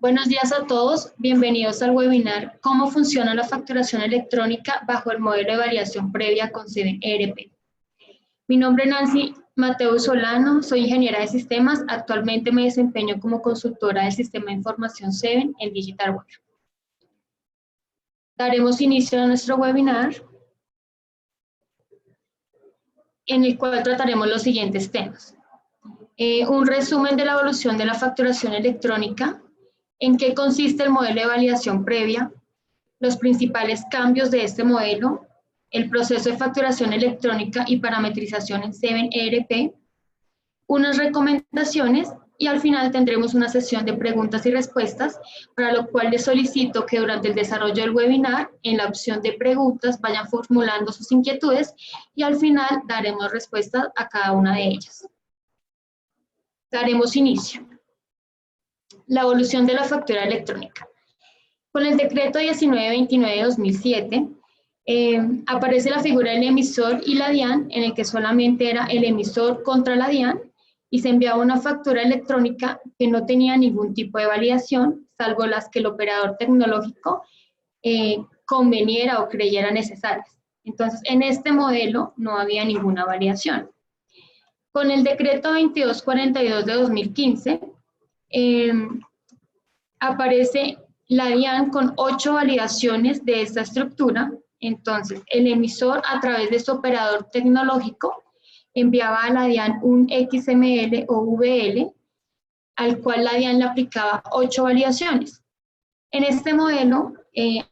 Buenos días a todos, bienvenidos al webinar ¿Cómo funciona la facturación electrónica bajo el modelo de variación previa con 7ERP? Mi nombre es Nancy Mateo Solano, soy ingeniera de sistemas, actualmente me desempeño como consultora del sistema de información 7 en Digital Web. Daremos inicio a nuestro webinar, en el cual trataremos los siguientes temas. Un resumen de la evolución de la facturación electrónica, en qué consiste el modelo de validación previa, los principales cambios de este modelo, el proceso de facturación electrónica y parametrización en 7ERP, unas recomendaciones y al final tendremos una sesión de preguntas y respuestas, para lo cual les solicito que durante el desarrollo del webinar, en la opción de preguntas, vayan formulando sus inquietudes y al final daremos respuestas a cada una de ellas. Daremos inicio. La evolución de la factura electrónica. Con el decreto 1929 de 2007, aparece la figura del emisor y la DIAN, en el que solamente era el emisor contra la DIAN, y se enviaba una factura electrónica que no tenía ningún tipo de validación, salvo las que el operador tecnológico conveniera o creyera necesarias. Entonces, en este modelo no había ninguna validación. Con el decreto 2242 de 2015, aparece la DIAN con 8 validaciones de esta estructura. Entonces, el emisor, a través de su operador tecnológico, enviaba a la DIAN un XML o VL, al cual la DIAN le aplicaba 8 validaciones. En este modelo,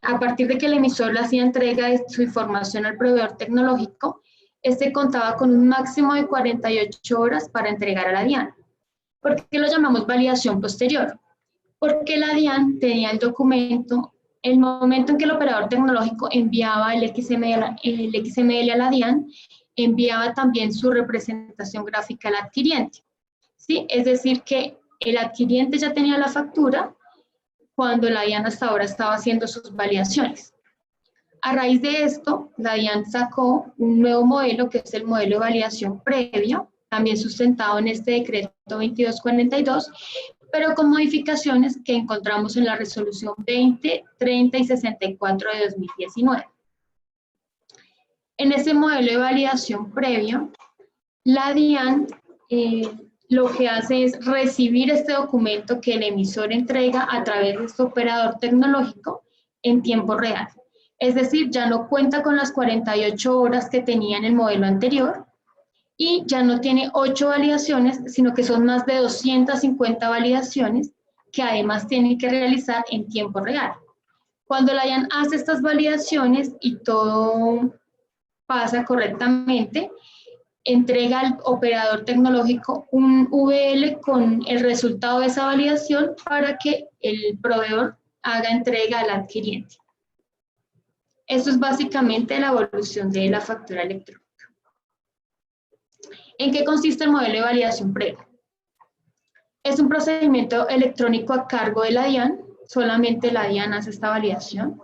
a partir de que el emisor le hacía entrega de su información al proveedor tecnológico, este contaba con un máximo de 48 horas para entregar a la DIAN. ¿Por qué lo llamamos validación posterior? Porque la DIAN tenía el documento, el momento en que el operador tecnológico enviaba el XML a la DIAN, enviaba también su representación gráfica al adquiriente. ¿Sí? Es decir, que el adquiriente ya tenía la factura cuando la DIAN hasta ahora estaba haciendo sus validaciones. A raíz de esto, la DIAN sacó un nuevo modelo, que es el modelo de validación previa, también sustentado en este decreto 2242, pero con modificaciones que encontramos en la resolución 20, 30 y 64 de 2019. En ese modelo de validación previa, la DIAN lo que hace es recibir este documento que el emisor entrega a través de su operador tecnológico en tiempo real. Es decir, ya no cuenta con las 48 horas que tenía en el modelo anterior, y ya no tiene 8 validaciones, sino que son más de 250 validaciones que además tiene que realizar en tiempo real. Cuando la DIAN hace estas validaciones y todo pasa correctamente, entrega al operador tecnológico un VL con el resultado de esa validación para que el proveedor haga entrega al adquiriente. Esto es básicamente la evolución de la factura electrónica. ¿En qué consiste el modelo de validación previa? Es un procedimiento electrónico a cargo de la DIAN, solamente la DIAN hace esta validación,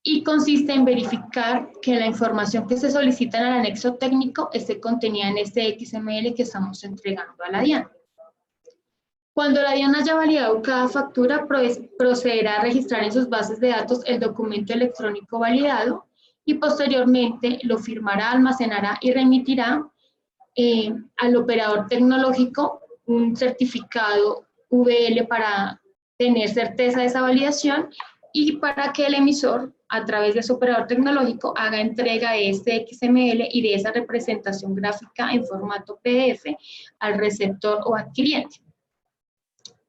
y consiste en verificar que la información que se solicita en el anexo técnico esté contenida en este XML que estamos entregando a la DIAN. Cuando la DIAN haya validado cada factura, procederá a registrar en sus bases de datos el documento electrónico validado y posteriormente lo firmará, almacenará y remitirá al operador tecnológico un certificado VL para tener certeza de esa validación y para que el emisor, a través de su operador tecnológico, haga entrega de este XML y de esa representación gráfica en formato PDF al receptor o adquiriente.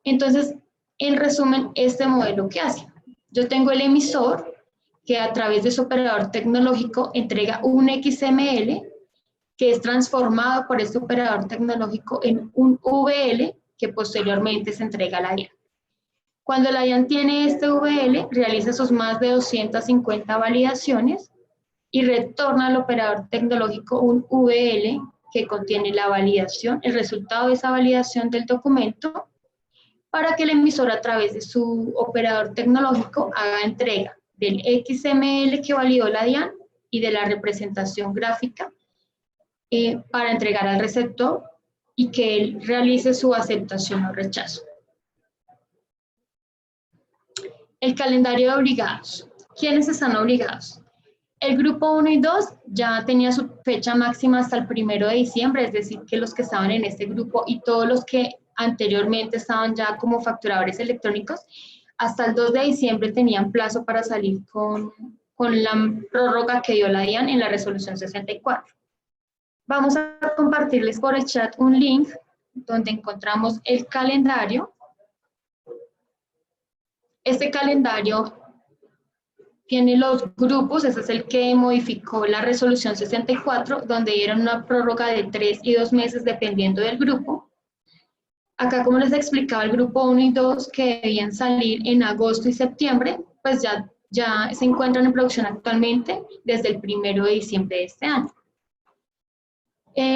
Entonces, en resumen, este modelo, ¿qué hace? Yo tengo el emisor que a través de su operador tecnológico entrega un XML que es transformado por este operador tecnológico en un VL que posteriormente se entrega a la DIAN. Cuando la DIAN tiene este VL, realiza sus más de 250 validaciones y retorna al operador tecnológico un VL que contiene la validación, el resultado de esa validación del documento, para que el emisor, a través de su operador tecnológico, haga entrega del XML que validó la DIAN y de la representación gráfica para entregar al receptor y que él realice su aceptación o rechazo. El calendario de obligados. ¿Quiénes están obligados? El grupo 1 y 2 ya tenía su fecha máxima hasta el 1 de diciembre, es decir, que los que estaban en este grupo y todos los que anteriormente estaban ya como facturadores electrónicos, hasta el 2 de diciembre tenían plazo para salir con la prórroga que dio la DIAN en la resolución 64. Vamos a compartirles por el chat un link donde encontramos el calendario. Este calendario tiene los grupos, ese es el que modificó la resolución 64, donde dieron una prórroga de 3 y 2 meses dependiendo del grupo. Acá, como les explicaba, el grupo 1 y 2 que debían salir en agosto y septiembre, pues ya se encuentran en producción actualmente desde el 1 de diciembre de este año.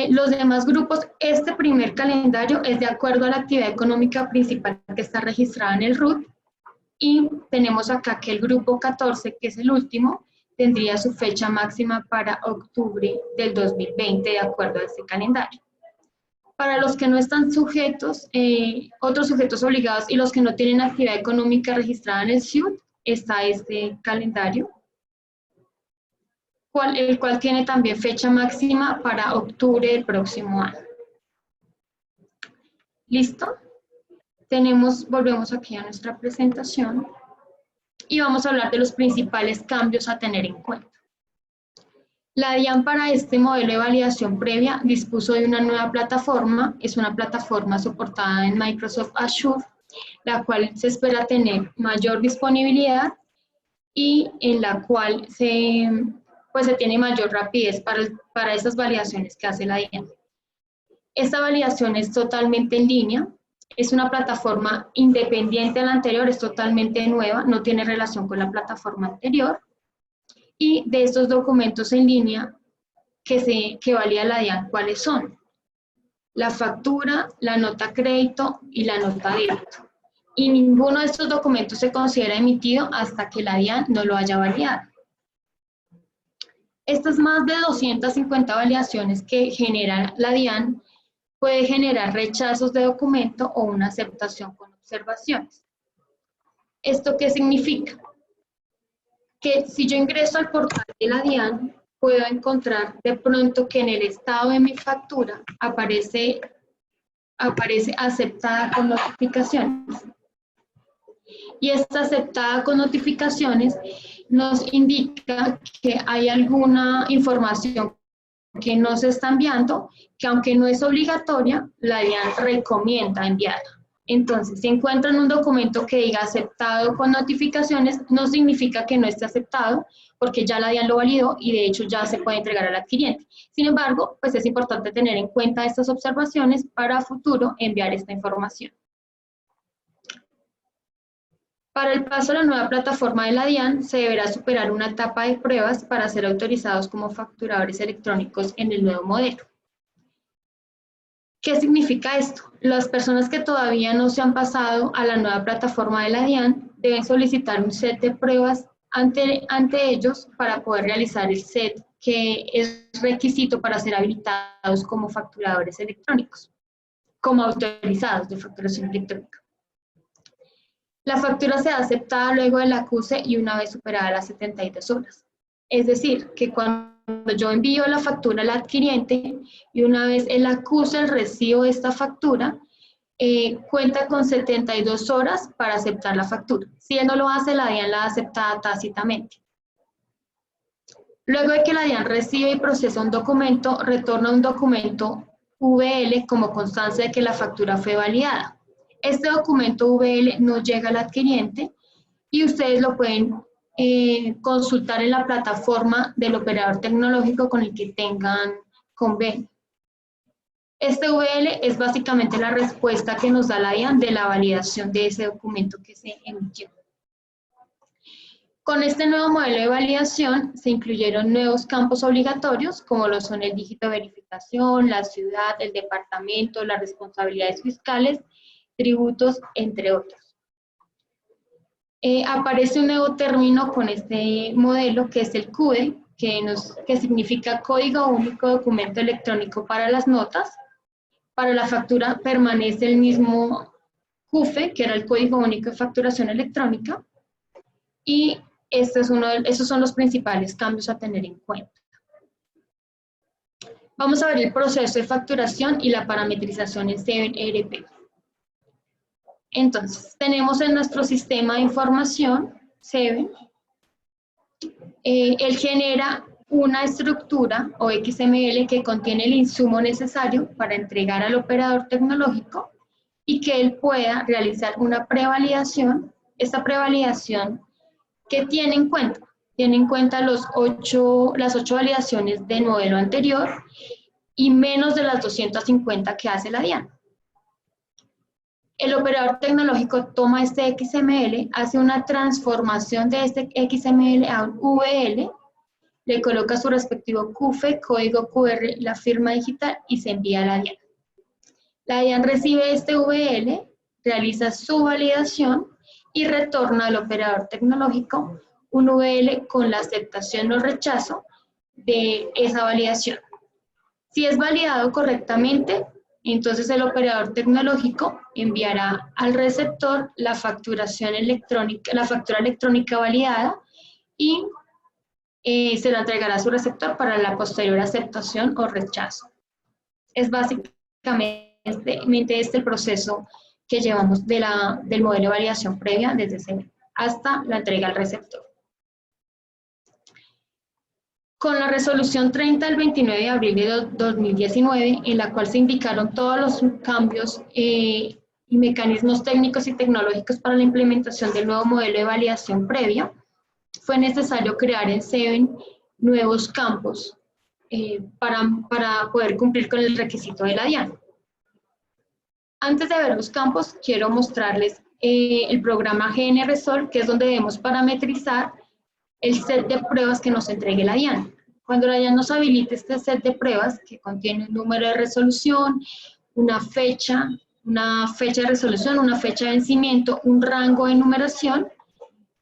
Los demás grupos, este primer calendario es de acuerdo a la actividad económica principal que está registrada en el RUT, y tenemos acá que el grupo 14, que es el último, tendría su fecha máxima para octubre del 2020 de acuerdo a este calendario. Para los que no están sujetos, otros sujetos obligados y los que no tienen actividad económica registrada en el SIUT, está este calendario, el cual tiene también fecha máxima para octubre del próximo año. ¿Listo? Volvemos aquí a nuestra presentación y vamos a hablar de los principales cambios a tener en cuenta. La DIAN para este modelo de validación previa dispuso de una nueva plataforma, es una plataforma soportada en Microsoft Azure, la cual se espera tener mayor disponibilidad y en la cual se tiene mayor rapidez para esas validaciones que hace la DIAN. Esta validación es totalmente en línea, es una plataforma independiente a la anterior, es totalmente nueva, no tiene relación con la plataforma anterior. Y de estos documentos en línea que valida la DIAN, ¿cuáles son? La factura, la nota crédito y la nota débito. Y ninguno de estos documentos se considera emitido hasta que la DIAN no lo haya validado. Estas más de 250 validaciones que genera la DIAN puede generar rechazos de documento o una aceptación con observaciones. ¿Esto qué significa? Que si yo ingreso al portal de la DIAN, puedo encontrar de pronto que en el estado de mi factura aparece aceptada con notificaciones. Y esta aceptada con notificaciones nos indica que hay alguna información que no se está enviando, que aunque no es obligatoria, la DIAN recomienda enviarla. Entonces, si encuentran un documento que diga aceptado con notificaciones, no significa que no esté aceptado, porque ya la DIAN lo validó y de hecho ya se puede entregar al adquiriente. Sin embargo, pues es importante tener en cuenta estas observaciones para futuro enviar esta información. Para el paso a la nueva plataforma de la DIAN, se deberá superar una etapa de pruebas para ser autorizados como facturadores electrónicos en el nuevo modelo. ¿Qué significa esto? Las personas que todavía no se han pasado a la nueva plataforma de la DIAN deben solicitar un set de pruebas ante ellos para poder realizar el set que es requisito para ser habilitados como facturadores electrónicos, como autorizados de facturación electrónica. La factura se da aceptada luego del acuse y una vez superadas las 72 horas. Es decir, que cuando yo envío la factura al adquiriente y una vez él acuse el recibo de esta factura, cuenta con 72 horas para aceptar la factura. Si él no lo hace, la DIAN la acepta tácitamente. Luego de que la DIAN recibe y procesa un documento, retorna un documento VL como constancia de que la factura fue validada. Este documento VL no llega al adquiriente y ustedes lo pueden consultar en la plataforma del operador tecnológico con el que tengan convenio. Este VL es básicamente la respuesta que nos da la DIAN de la validación de ese documento que se emitió. Con este nuevo modelo de validación se incluyeron nuevos campos obligatorios, como lo son el dígito de verificación, la ciudad, el departamento, las responsabilidades fiscales, tributos, entre otros. Aparece un nuevo término con este modelo, que es el CUDE, que significa Código Único Documento Electrónico para las Notas. Para la factura permanece el mismo CUFE, que era el Código Único de Facturación Electrónica. y esos son los principales cambios a tener en cuenta. Vamos a ver el proceso de facturación y la parametrización en 7ERP. Entonces, tenemos en nuestro sistema de información, 7, él genera una estructura o XML que contiene el insumo necesario para entregar al operador tecnológico y que él pueda realizar una prevalidación. Esta prevalidación, ¿qué tiene en cuenta? Tiene en cuenta las 8 validaciones del modelo anterior y menos de las 250 que hace la DIAN. El operador tecnológico toma este XML, hace una transformación de este XML a un VL, le coloca su respectivo CUFE, código QR, la firma digital y se envía a la DIAN. La DIAN recibe este VL, realiza su validación y retorna al operador tecnológico un VL con la aceptación o rechazo de esa validación. Si es validado correctamente, entonces el operador tecnológico enviará al receptor la facturación electrónica, la factura electrónica validada y se la entregará a su receptor para la posterior aceptación o rechazo. Es básicamente el proceso que llevamos del modelo de validación previa desde cero hasta la entrega al receptor. Con la resolución 30 del 29 de abril de 2019, en la cual se indicaron todos los cambios y mecanismos técnicos y tecnológicos para la implementación del nuevo modelo de validación previa, fue necesario crear en 7 nuevos campos para poder cumplir con el requisito de la DIAN. Antes de ver los campos, quiero mostrarles el programa GNRSOL, que es donde debemos parametrizar el set de pruebas que nos entregue la DIAN. Cuando la DIAN nos habilite este set de pruebas, que contiene un número de resolución, una fecha de resolución, una fecha de vencimiento, un rango de numeración,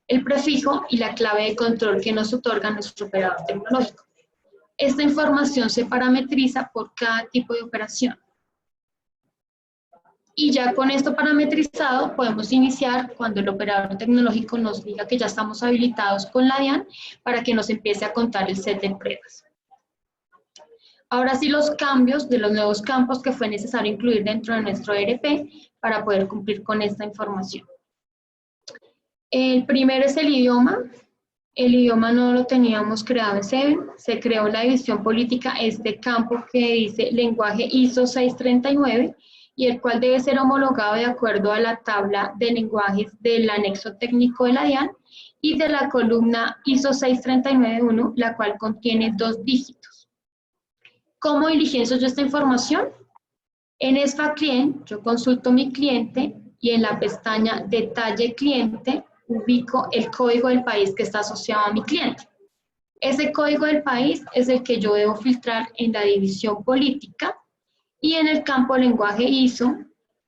el prefijo y la clave de control que nos otorga nuestro operador tecnológico. Esta información se parametriza por cada tipo de operación. Y ya con esto parametrizado podemos iniciar cuando el operador tecnológico nos diga que ya estamos habilitados con la DIAN para que nos empiece a contar el set de pruebas. Ahora sí, los cambios de los nuevos campos que fue necesario incluir dentro de nuestro ERP para poder cumplir con esta información. El primero es el idioma. El idioma no lo teníamos creado en 7, se creó en la división política este campo que dice lenguaje ISO 639 y el cual debe ser homologado de acuerdo a la tabla de lenguajes del anexo técnico de la DIAN y de la columna ISO 639.1, la cual contiene 2 dígitos. ¿Cómo diligencio yo esta información? En SFA-Client yo consulto mi cliente y en la pestaña Detalle Cliente ubico el código del país que está asociado a mi cliente. Ese código del país es el que yo debo filtrar en la división política y en el campo lenguaje ISO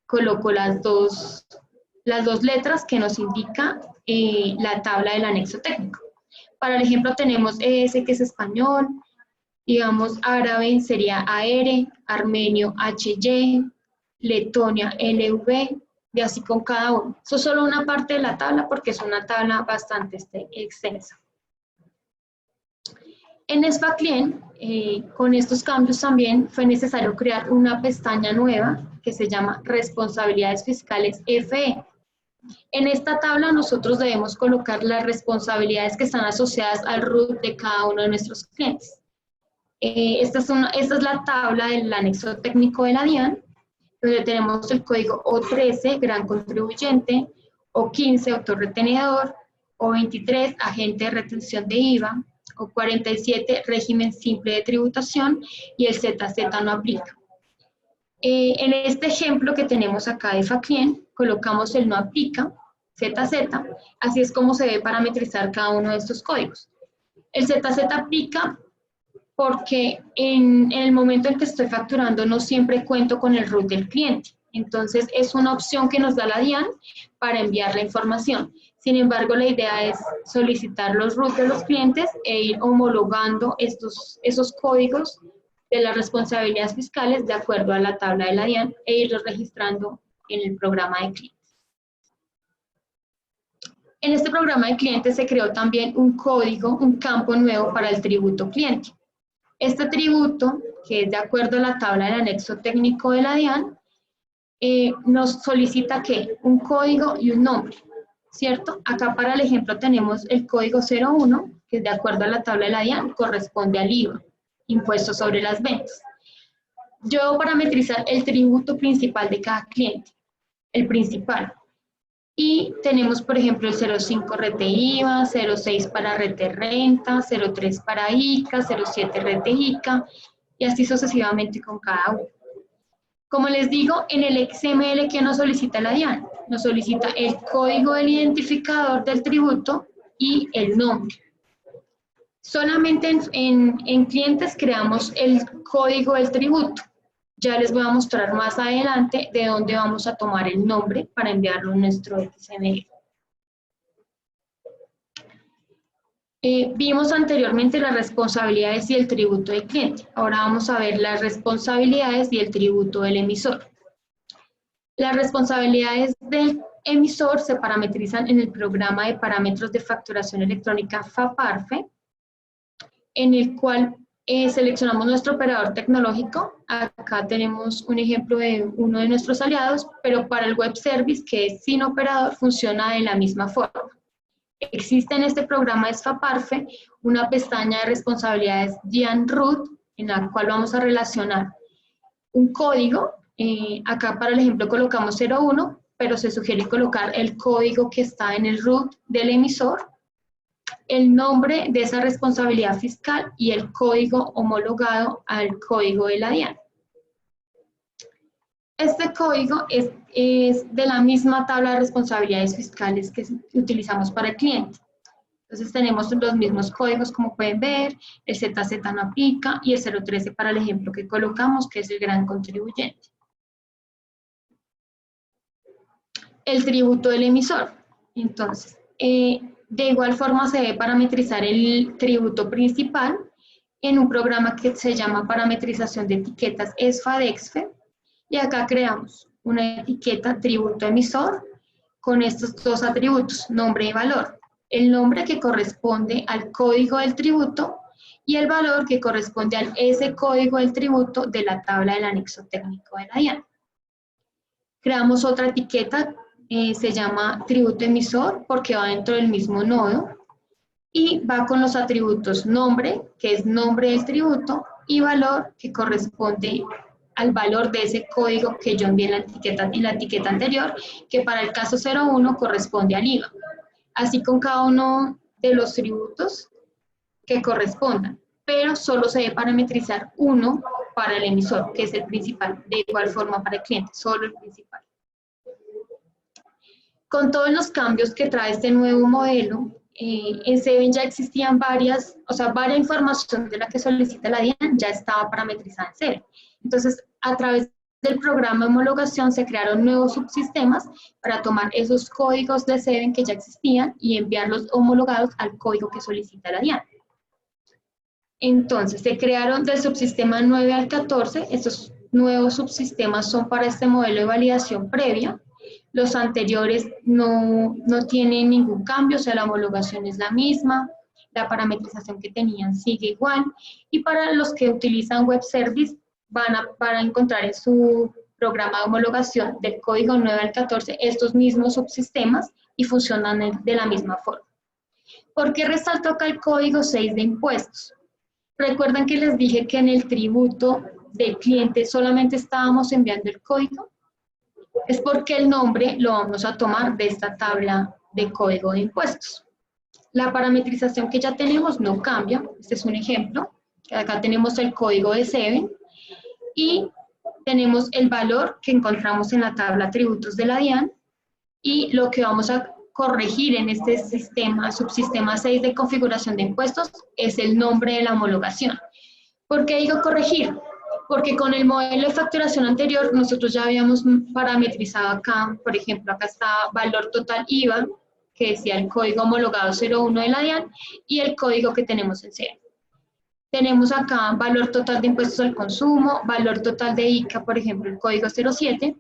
coloco las dos letras que nos indica la tabla del anexo técnico. Para el ejemplo tenemos ES, que es español, digamos árabe sería AR, armenio HY, letonia LV, y así con cada uno. Eso es solo una parte de la tabla porque es una tabla bastante extensa. En SFA-Client, con estos cambios también fue necesario crear una pestaña nueva que se llama Responsabilidades Fiscales FE. En esta tabla nosotros debemos colocar las responsabilidades que están asociadas al RUT de cada uno de nuestros clientes. Esta es la tabla del anexo técnico de la DIAN, donde tenemos el código O13, gran contribuyente, O15, autorretenedor, O23, agente de retención de IVA, O47, régimen simple de tributación, y el ZZ no aplica. En este ejemplo que tenemos acá de FA-Client, colocamos el no aplica, ZZ, así es como se debe parametrizar cada uno de estos códigos. El ZZ aplica porque en el momento en que estoy facturando no siempre cuento con el RUT del cliente. Entonces es una opción que nos da la DIAN para enviar la información. Sin embargo, la idea es solicitar los RUT de los clientes e ir homologando esos códigos de las responsabilidades fiscales de acuerdo a la tabla de la DIAN e irlos registrando en el programa de clientes. En este programa de clientes se creó también un código, un campo nuevo para el tributo cliente. Este tributo, que es de acuerdo a la tabla del anexo técnico de la DIAN, nos solicita que un código y un nombre, ¿cierto? Acá para el ejemplo tenemos el código 01, que de acuerdo a la tabla de la DIAN corresponde al IVA, impuesto sobre las ventas. Yo debo parametrizar el tributo principal de cada cliente, el principal. Y tenemos, por ejemplo, el 05 rete IVA, 06 para rete renta, 03 para ICA, 07 rete ICA, y así sucesivamente con cada uno. Como les digo, en el XML que nos solicita la DIAN, nos solicita el código del identificador del tributo y el nombre. Solamente en clientes creamos el código del tributo. Ya les voy a mostrar más adelante de dónde vamos a tomar el nombre para enviarlo en nuestro XML. Vimos anteriormente las responsabilidades y el tributo del cliente. Ahora vamos a ver las responsabilidades y el tributo del emisor. Las responsabilidades del emisor se parametrizan en el programa de parámetros de facturación electrónica FAPARFE, en el cual seleccionamos nuestro operador tecnológico. Acá tenemos un ejemplo de uno de nuestros aliados, pero para el web service, que es sin operador, funciona de la misma forma. Existe en este programa de FAPARFE una pestaña de responsabilidades DIAN root, en la cual vamos a relacionar un código. Acá para el ejemplo colocamos 01, pero se sugiere colocar el código que está en el root del emisor, el nombre de esa responsabilidad fiscal y el código homologado al código de la DIAN. Este código es de la misma tabla de responsabilidades fiscales que utilizamos para el cliente. Entonces tenemos los mismos códigos, como pueden ver, el ZZ no aplica y el 013 para el ejemplo que colocamos, que es el gran contribuyente. El tributo del emisor. Entonces, de igual forma se debe parametrizar el tributo principal en un programa que se llama parametrización de etiquetas ESFA-DEXFE, y acá creamos una etiqueta tributo emisor con estos dos atributos, nombre y valor. El nombre que corresponde al código del tributo y el valor que corresponde a ese código del tributo de la tabla del anexo técnico de la DIAN. Creamos otra etiqueta, se llama tributo emisor porque va dentro del mismo nodo y va con los atributos nombre, que es nombre del tributo, y valor, que corresponde al valor de ese código que yo envié en la etiqueta anterior, que para el caso 01 corresponde al IVA. Así con cada uno de los tributos que correspondan, pero solo se debe parametrizar uno para el emisor, que es el principal, de igual forma para el cliente, solo el principal. Con todos los cambios que trae este nuevo modelo, en Seven ya existían varias información de la que solicita la DIAN ya estaba parametrizada en Seven. Entonces, a través del programa de homologación se crearon nuevos subsistemas para tomar esos códigos de Seven que ya existían y enviarlos homologados al código que solicita la DIAN. Entonces, se crearon del subsistema 9 al 14, estos nuevos subsistemas son para este modelo de validación previa. Los anteriores no tienen ningún cambio, o sea, la homologación es la misma, la parametrización que tenían sigue igual, y para los que utilizan web service van a encontrar en su programa de homologación del código 9 al 14 estos mismos subsistemas y funcionan de la misma forma. ¿Por qué resalto acá el código 6 de impuestos? ¿Recuerdan que les dije que en el tributo del cliente solamente estábamos enviando el código? Es porque el nombre lo vamos a tomar de esta tabla de código de impuestos. La parametrización que ya tenemos no cambia. Este es un ejemplo. Acá tenemos el código de Seven y tenemos el valor que encontramos en la tabla tributos de la DIAN y lo que vamos a corregir en este sistema, subsistema 6 de configuración de impuestos, es el nombre de la homologación. ¿Por qué digo corregir? Porque con el modelo de facturación anterior nosotros ya habíamos parametrizado acá, por ejemplo, acá está valor total IVA, que decía el código homologado 01 de la DIAN, y el código que tenemos en Seven. Tenemos acá valor total de impuestos al consumo, valor total de ICA, por ejemplo, el código 07,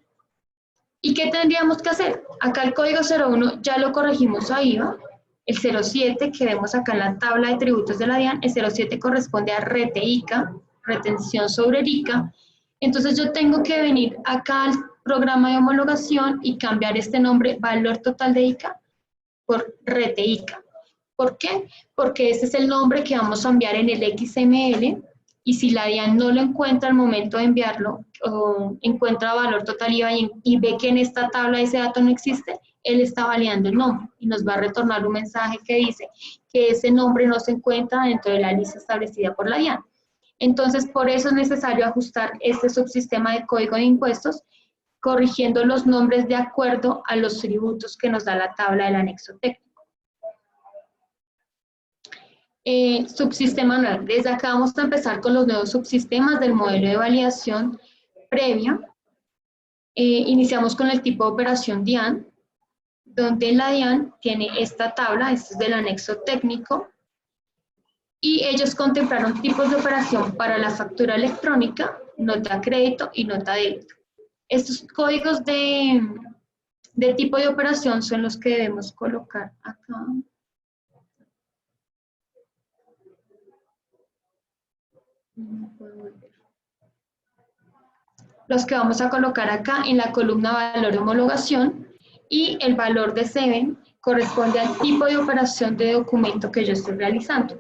¿Y qué tendríamos que hacer? Acá el código 01 ya lo corregimos a IVA. El 07 que vemos acá en la tabla de tributos de la DIAN, el 07 corresponde a RETE-ICA, retención sobre el ICA. Entonces yo tengo que venir acá al programa de homologación y cambiar este nombre, valor total de ICA, por RETE-ICA. ¿Por qué? Porque ese es el nombre que vamos a enviar en el XML, y si la DIAN no lo encuentra al momento de enviarlo, o encuentra valor total IVA y ve que en esta tabla ese dato no existe, él está validando el nombre y nos va a retornar un mensaje que dice que ese nombre no se encuentra dentro de la lista establecida por la DIAN. Entonces, por eso es necesario ajustar este subsistema de código de impuestos, corrigiendo los nombres de acuerdo a los tributos que nos da la tabla del anexo técnico. Subsistema 9. Desde acá vamos a empezar con los nuevos subsistemas del modelo de validación previa. Iniciamos con el tipo de operación DIAN, donde la DIAN tiene esta tabla, esto es del anexo técnico, y ellos contemplaron tipos de operación para la factura electrónica, nota crédito y nota débito. Estos códigos de tipo de operación son los que debemos colocar acá. Los que vamos a colocar acá en la columna valor de homologación, y el valor de SEVEN corresponde al tipo de operación de documento que yo estoy realizando.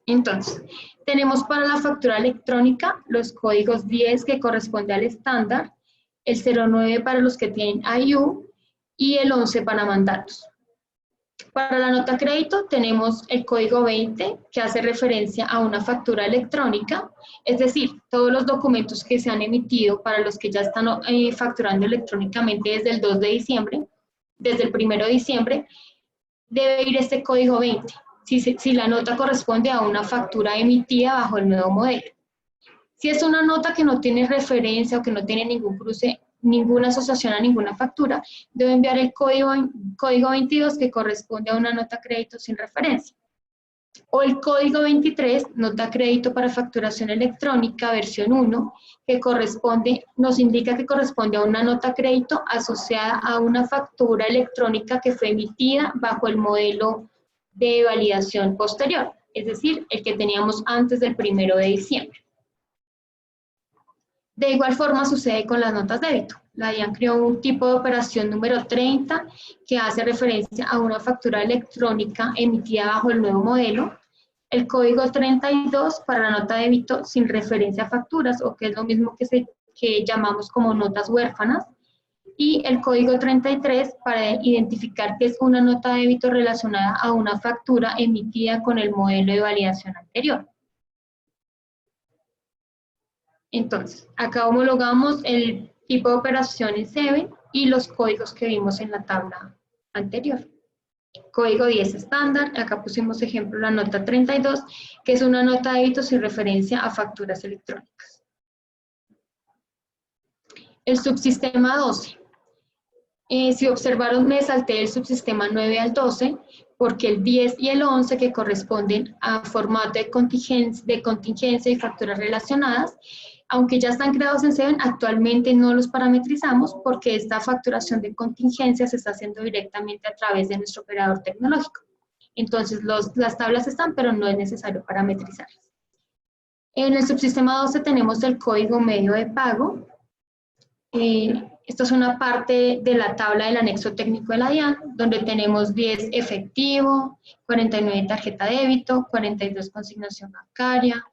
Entonces, tenemos para la factura electrónica los códigos 10 que corresponde al estándar, el 09 para los que tienen IU y el 11 para mandatos. Para la nota crédito tenemos el código 20 que hace referencia a una factura electrónica, es decir, todos los documentos que se han emitido para los que ya están facturando electrónicamente desde el 2 de diciembre, desde el 1 de diciembre, debe ir este código 20, si la nota corresponde a una factura emitida bajo el nuevo modelo. Si es una nota que no tiene referencia o que no tiene ningún cruce, ninguna asociación a ninguna factura, debe enviar el código 22 que corresponde a una nota crédito sin referencia. O el código 23, nota crédito para facturación electrónica versión 1, que nos indica que corresponde a una nota crédito asociada a una factura electrónica que fue emitida bajo el modelo de validación posterior, es decir, el que teníamos antes del 1 de diciembre. De igual forma sucede con las notas débito. La DIAN creó un tipo de operación número 30 que hace referencia a una factura electrónica emitida bajo el nuevo modelo. El código 32 para la nota débito sin referencia a facturas, o que es lo mismo que llamamos como notas huérfanas. Y el código 33 para identificar que es una nota débito relacionada a una factura emitida con el modelo de validación anterior. Entonces, acá homologamos el tipo de operación en SEVEN y los códigos que vimos en la tabla anterior. Código 10 estándar, acá pusimos ejemplo la nota 32, que es una nota de débito sin referencia a facturas electrónicas. El subsistema 12. Si observaron, me salté el subsistema 9 al 12, porque el 10 y el 11, que corresponden a formato de contingencia y facturas relacionadas, aunque ya están creados en SEVEN, actualmente no los parametrizamos porque esta facturación de contingencia se está haciendo directamente a través de nuestro operador tecnológico. Entonces, las tablas están, pero no es necesario parametrizarlas. En el subsistema 12 tenemos el código medio de pago. Esto es una parte de la tabla del anexo técnico de la DIAN, donde tenemos 10 efectivo, 49 tarjeta débito, 42 consignación bancaria,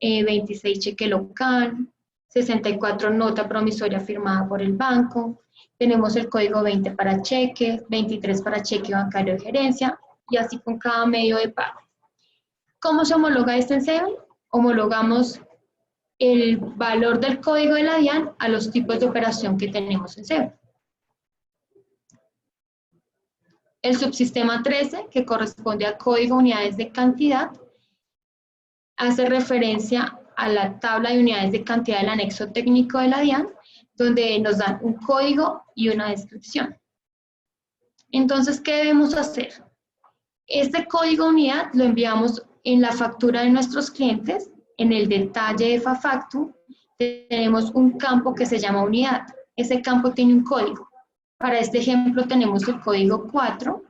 26 cheque local, 64 nota promisoria firmada por el banco, tenemos el código 20 para cheque, 23 para cheque bancario de gerencia, y así con cada medio de pago. ¿Cómo se homologa esto en SEVEN? Homologamos el valor del código de la DIAN a los tipos de operación que tenemos en SEVEN. El subsistema 13, que corresponde al código unidades de cantidad, hace referencia a la tabla de unidades de cantidad del anexo técnico de la DIAN, donde nos dan un código y una descripción. Entonces, ¿qué debemos hacer? Este código unidad lo enviamos en la factura de nuestros clientes. En el detalle de FAFACTU tenemos un campo que se llama unidad. ese campo tiene un código. Para este ejemplo tenemos el código 4.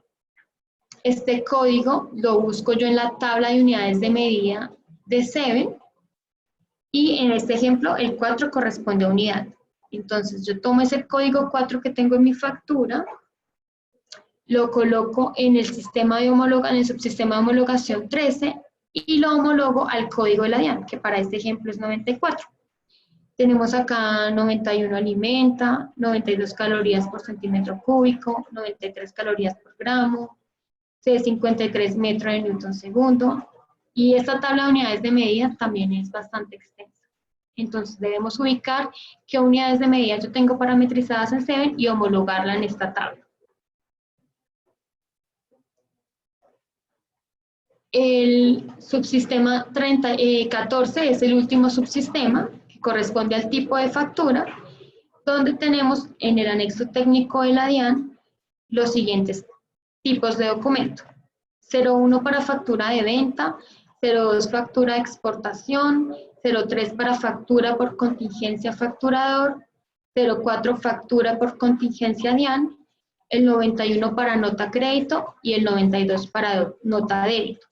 Este código lo busco yo en la tabla de unidades de medida de Seven y en este ejemplo el 4 corresponde a unidad. Entonces yo tomo ese código 4 que tengo en mi factura, lo coloco en el sistema de en el subsistema de homologación 13 y lo homologo al código de la DIAN, que para este ejemplo es 94. Tenemos acá 91 alimenta, 92 calorías por centímetro cúbico, 93 calorías por gramo, C53 metro de newton segundo. Y esta tabla de unidades de medida también es bastante extensa. Entonces debemos ubicar qué unidades de medida yo tengo parametrizadas en Seven y homologarla en esta tabla. El subsistema 14 es el último subsistema que corresponde al tipo de factura, donde tenemos en el anexo técnico de la DIAN los siguientes tipos de documento. 01 para factura de venta, 02 factura de exportación, 03 para factura por contingencia facturador, 04 factura por contingencia DIAN, el 91 para nota crédito y el 92 para nota débito.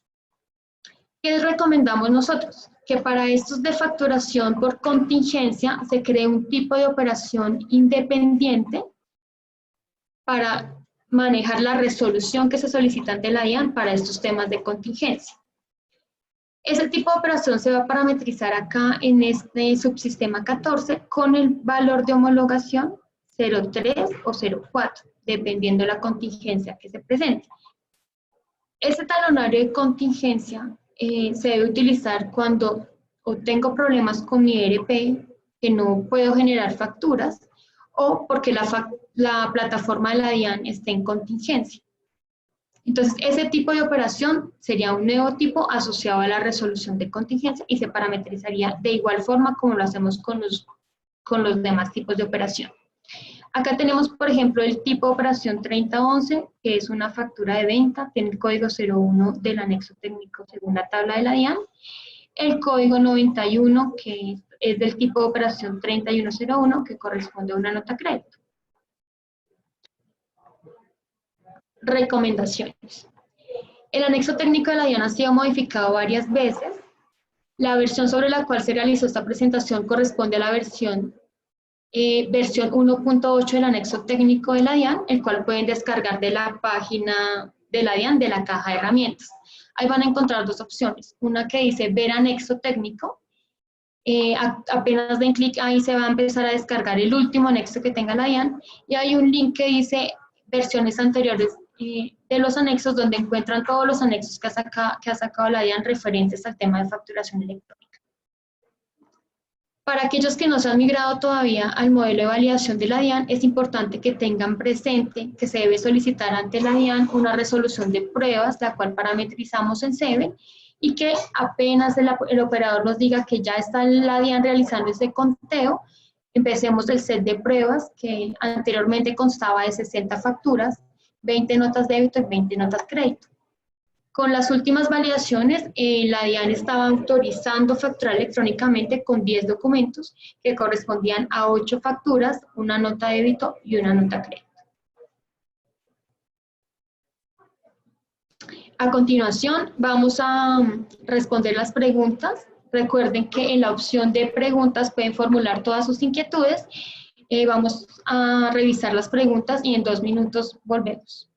¿Qué recomendamos nosotros? Que para estos de facturación por contingencia se cree un tipo de operación independiente para manejar la resolución que se solicita ante la DIAN para estos temas de contingencia. Ese tipo de operación se va a parametrizar acá en este subsistema 14 con el valor de homologación 03 o 04, dependiendo de la contingencia que se presente. Este talonario de contingencia se debe utilizar cuando o tengo problemas con mi ERP, que no puedo generar facturas, o porque la plataforma de la DIAN esté en contingencia. Entonces, ese tipo de operación sería un nuevo tipo asociado a la resolución de contingencia y se parametrizaría de igual forma como lo hacemos con los demás tipos de operación. Acá tenemos, por ejemplo, el tipo de operación 3011, que es una factura de venta, tiene el código 01 del anexo técnico según la tabla de la DIAN, el código 91, que es del tipo de operación 3101, que corresponde a una nota crédito. Recomendaciones. El anexo técnico de la DIAN ha sido modificado varias veces. La versión sobre la cual se realizó esta presentación corresponde a la versión 1.8 del anexo técnico de la DIAN, el cual pueden descargar de la página de la DIAN de la caja de herramientas. Ahí van a encontrar dos opciones, una que dice ver anexo técnico, apenas den clic ahí se va a empezar a descargar el último anexo que tenga la DIAN, y hay un link que dice versiones anteriores de los anexos, donde encuentran todos los anexos que ha sacado la DIAN referentes al tema de facturación electrónica. Para aquellos que no se han migrado todavía al modelo de validación de la DIAN, es importante que tengan presente que se debe solicitar ante la DIAN una resolución de pruebas, la cual parametrizamos en Seven, y que apenas el operador nos diga que ya está la DIAN realizando ese conteo, empecemos el set de pruebas que anteriormente constaba de 60 facturas, 20 notas débito y 20 notas crédito. Con las últimas validaciones, la DIAN estaba autorizando facturar electrónicamente con 10 documentos que correspondían a 8 facturas, una nota débito y una nota crédito. A continuación, vamos a responder las preguntas. Recuerden que en la opción de preguntas pueden formular todas sus inquietudes. Vamos a revisar las preguntas y en 2 minutos volvemos.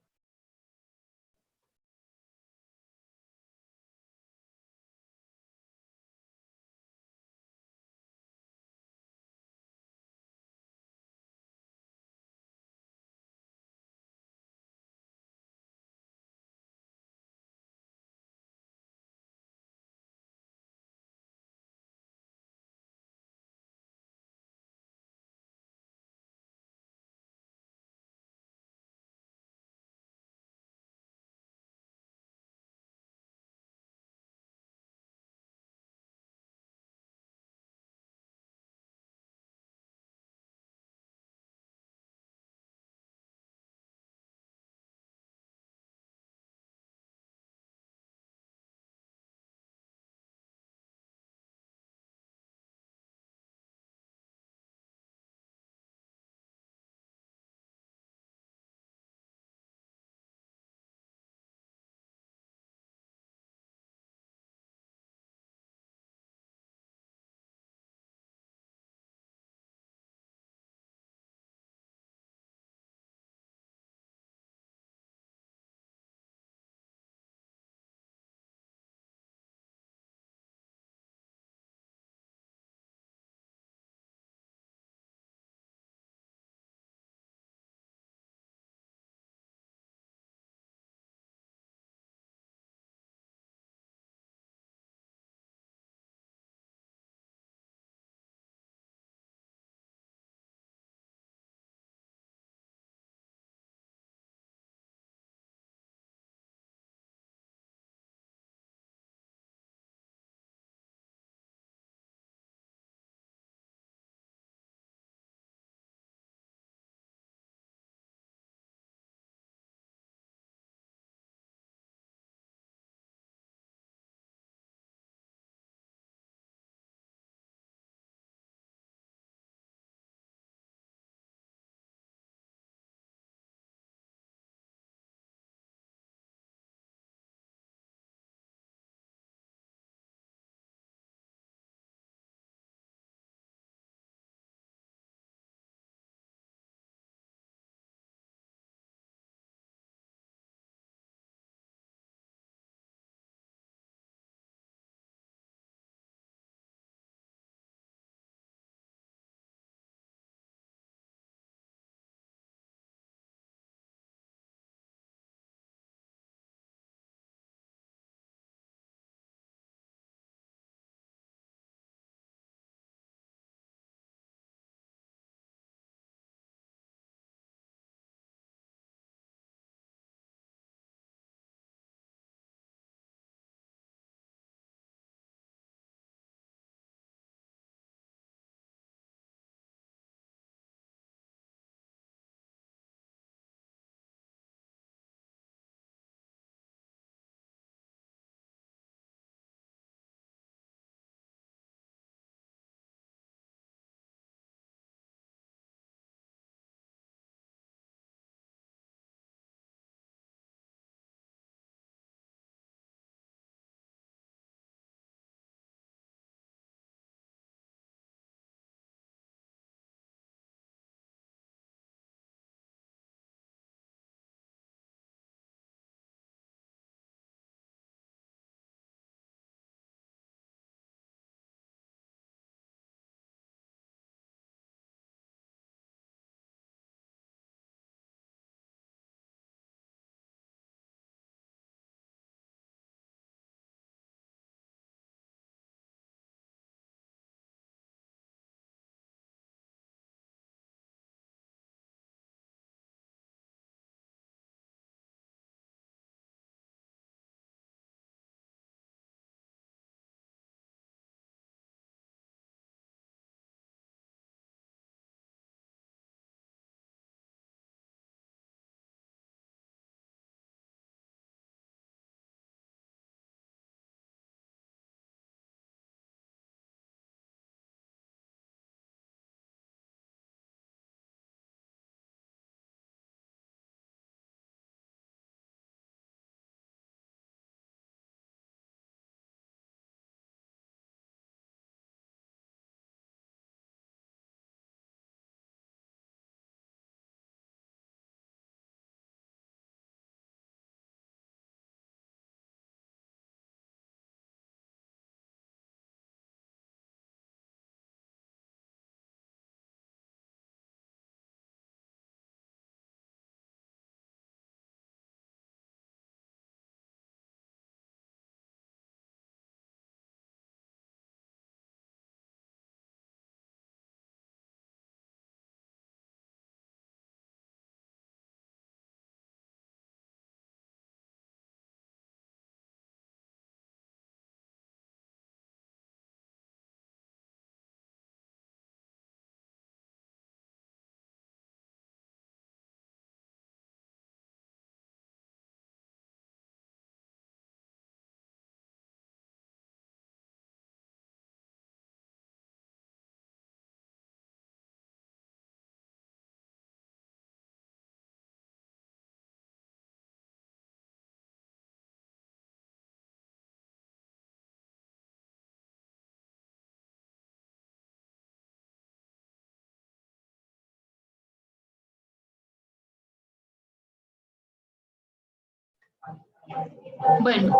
Bueno,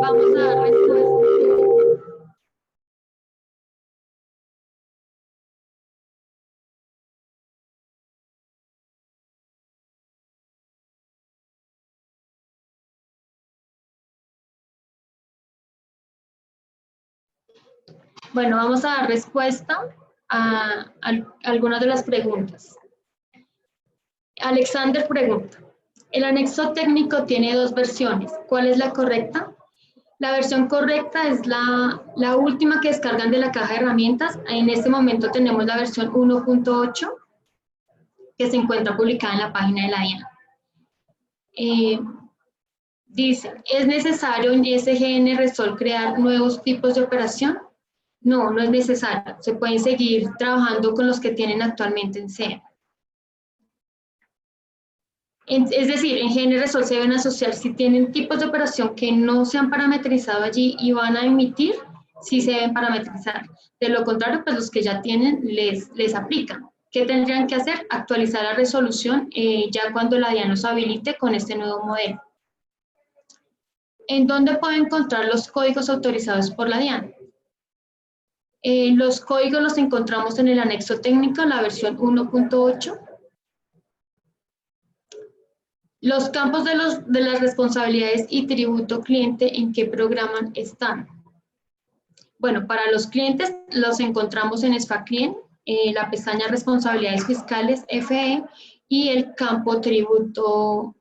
vamos a dar respuesta. Bueno, vamos a dar respuesta a algunas de las preguntas. Alexander pregunta, el anexo técnico tiene dos versiones, ¿cuál es la correcta? La versión correcta es la última que descargan de la caja de herramientas. En este momento tenemos la versión 1.8 que se encuentra publicada en la página de la DIAN. Dice, ¿es necesario en SGN Resol crear nuevos tipos de operación? No, no es necesario. Se pueden seguir trabajando con los que tienen actualmente en SEM. Es decir, en GNResol se deben asociar si tienen tipos de operación que no se han parametrizado allí y van a emitir, sí se deben parametrizar. De lo contrario, pues los que ya tienen les aplican. ¿Qué tendrían que hacer? Actualizar la resolución ya cuando la DIAN nos habilite con este nuevo modelo. ¿En dónde puedo encontrar los códigos autorizados por la DIAN? Los códigos los encontramos en el anexo técnico, la versión 1.8. Los campos de las responsabilidades y tributo cliente, ¿en qué programa están? Bueno, para los clientes los encontramos en SFA-Client, la pestaña Responsabilidades Fiscales, FE, y el campo tributo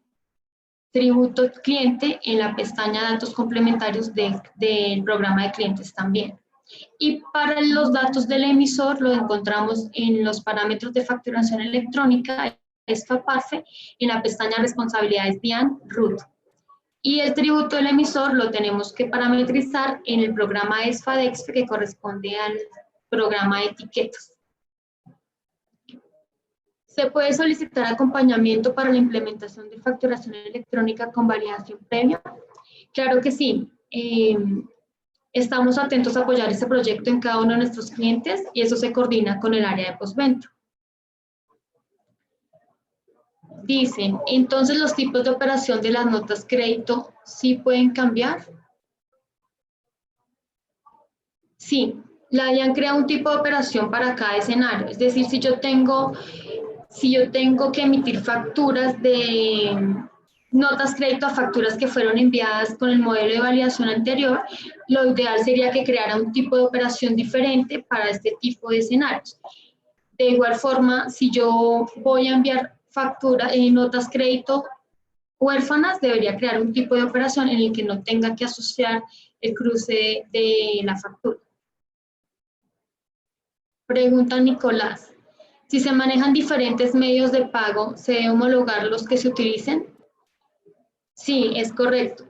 cliente en la pestaña Datos Complementarios del programa de clientes también. Y para los datos del emisor lo encontramos en los parámetros de facturación electrónica, SFA-PARFE, en la pestaña Responsabilidades DIAN, RUT. Y el tributo del emisor lo tenemos que parametrizar en el programa SFA-DEXFE que corresponde al programa de etiquetas. ¿Se puede solicitar acompañamiento para la implementación de facturación electrónica con validación previa? Claro que sí. Estamos atentos a apoyar este proyecto en cada uno de nuestros clientes y eso se coordina con el área de postventa. Dicen, entonces los tipos de operación de las notas crédito ¿sí pueden cambiar? Sí, la DIAN crea un tipo de operación para cada escenario. Es decir, si yo tengo que emitir facturas de notas crédito a facturas que fueron enviadas con el modelo de validación anterior, lo ideal sería que creara un tipo de operación diferente para este tipo de escenarios. De igual forma, si yo voy a enviar notas crédito huérfanas, debería crear un tipo de operación en el que no tenga que asociar el cruce de la factura. Pregunta Nicolás. Si se manejan diferentes medios de pago, ¿se debe homologar los que se utilicen? Sí, es correcto.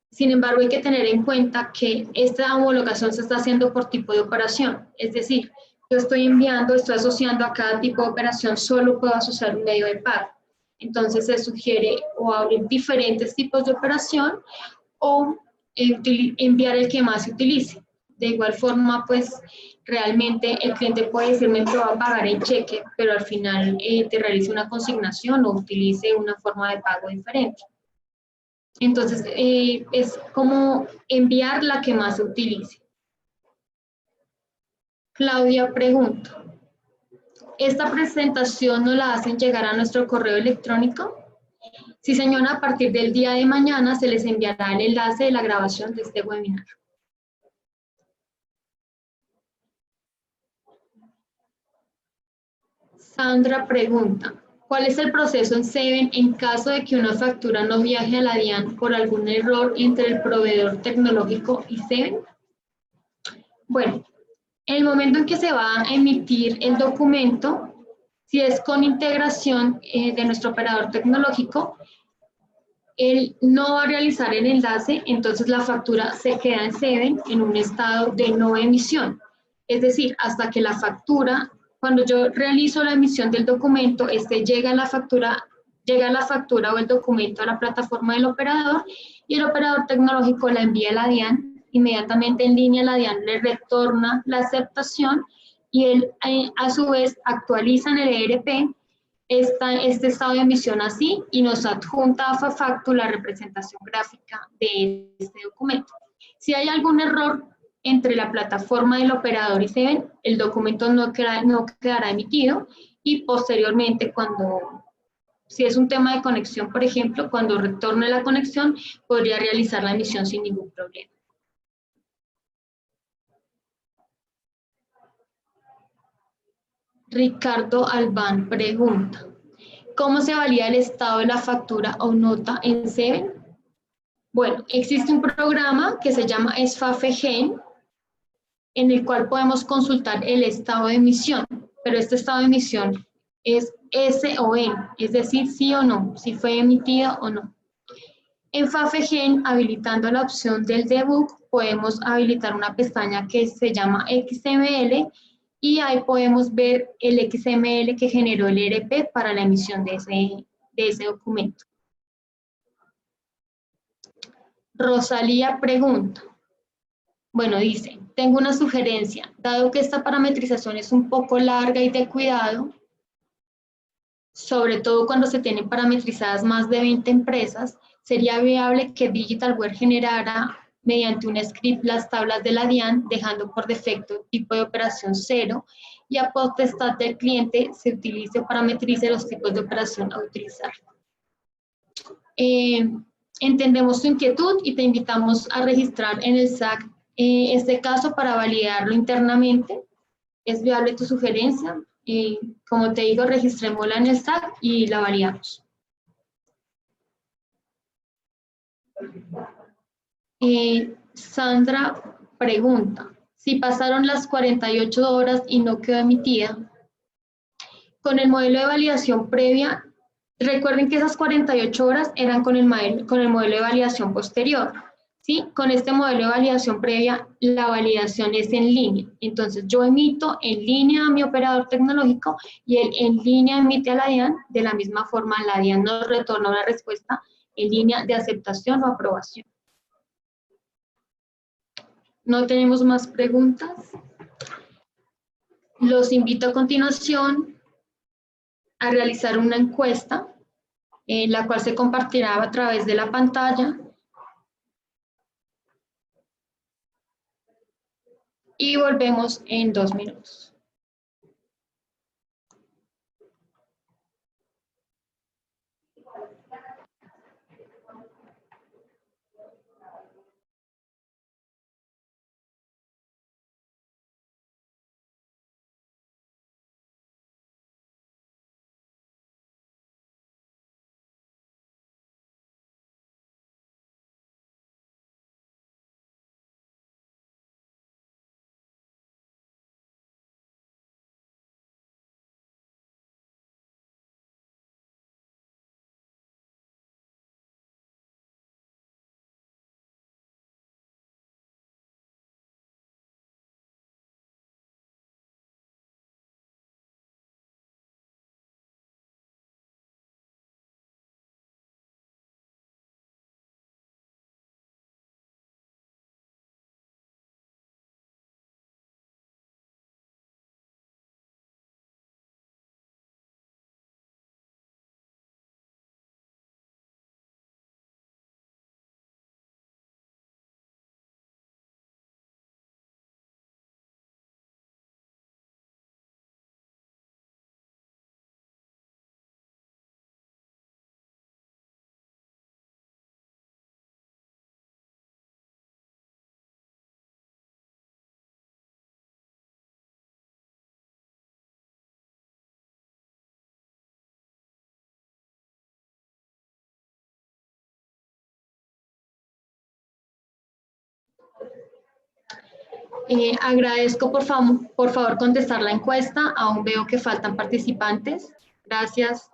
Sin embargo, hay que tener en cuenta que esta homologación se está haciendo por tipo de operación. Es decir, yo estoy asociando a cada tipo de operación, solo puedo asociar un medio de pago. Entonces, se sugiere o abrir diferentes tipos de operación o enviar el que más se utilice. De igual forma, pues, realmente el cliente puede decirme que va a pagar en cheque, pero al final te realice una consignación o utilice una forma de pago diferente. Entonces, es como enviar la que más se utilice. Claudia pregunta, ¿esta presentación nos la hacen llegar a nuestro correo electrónico? Sí, señora, a partir del día de mañana se les enviará el enlace de la grabación de este webinar. Sandra pregunta, ¿cuál es el proceso en Seven en caso de que una factura no viaje a la DIAN por algún error entre el proveedor tecnológico y Seven? Bueno, en el momento en que se va a emitir el documento, si es con integración de nuestro operador tecnológico, él no va a realizar el enlace, entonces la factura se queda en Seven en un estado de no emisión. Es decir, hasta que la factura, cuando yo realizo la emisión del documento, llega la factura o el documento a la plataforma del operador y el operador tecnológico la envía a la DIAN. Inmediatamente en línea la DIAN le retorna la aceptación y él a su vez actualiza en el ERP este estado de emisión así y nos adjunta a Fafacto la representación gráfica de este documento. Si hay algún error entre la plataforma del operador y SEBEN, el documento no quedará emitido y posteriormente si es un tema de conexión, por ejemplo, cuando retorne la conexión, podría realizar la emisión sin ningún problema. Ricardo Albán pregunta, ¿cómo se valida el estado de la factura o nota en SEBEN? Bueno, existe un programa que se llama SFAFEGEN, en el cual podemos consultar el estado de emisión, pero este estado de emisión es S o N, es decir, sí o no, si fue emitido o no. En FAFEGEN, habilitando la opción del debug, podemos habilitar una pestaña que se llama XML y ahí podemos ver el XML que generó el ERP para la emisión de ese documento. Rosalía pregunta, bueno, dice, tengo una sugerencia, dado que esta parametrización es un poco larga y de cuidado, sobre todo cuando se tienen parametrizadas más de 20 empresas, sería viable que Digitalware generara mediante un script las tablas de la DIAN, dejando por defecto tipo de operación 0 y a potestad del cliente se utilice o parametrice los tipos de operación a utilizar. Entendemos tu inquietud y te invitamos a registrar en el SAC este caso para validarlo internamente. ¿Es viable tu sugerencia? Como te digo, registrémosla en el SAC y la validamos. Sandra pregunta, si pasaron las 48 horas y no quedó emitida, con el modelo de validación previa, recuerden que esas 48 horas eran con el modelo de validación posterior. ¿Sí? Con este modelo de validación previa, la validación es en línea. Entonces, yo emito en línea a mi operador tecnológico y él en línea emite a la DIAN. De la misma forma, la DIAN nos retorna una respuesta en línea de aceptación o aprobación. No tenemos más preguntas. Los invito a continuación a realizar una encuesta, la cual se compartirá a través de la pantalla. Y volvemos en 2 minutos. Agradezco por favor contestar la encuesta. Aún veo que faltan participantes. Gracias.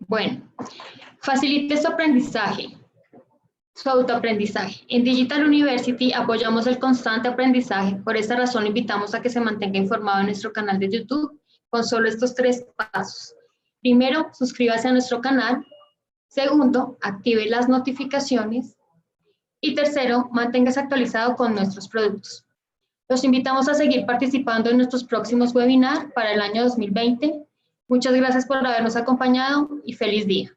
Bueno, facilite su aprendizaje, su autoaprendizaje. En Digital University apoyamos el constante aprendizaje. Por esta razón, le invitamos a que se mantenga informado en nuestro canal de YouTube con solo estos 3 pasos. Primero, suscríbase a nuestro canal. Segundo, active las notificaciones. Y tercero, manténgase actualizado con nuestros productos. Los invitamos a seguir participando en nuestros próximos webinars para el año 2020. Muchas gracias por habernos acompañado y feliz día.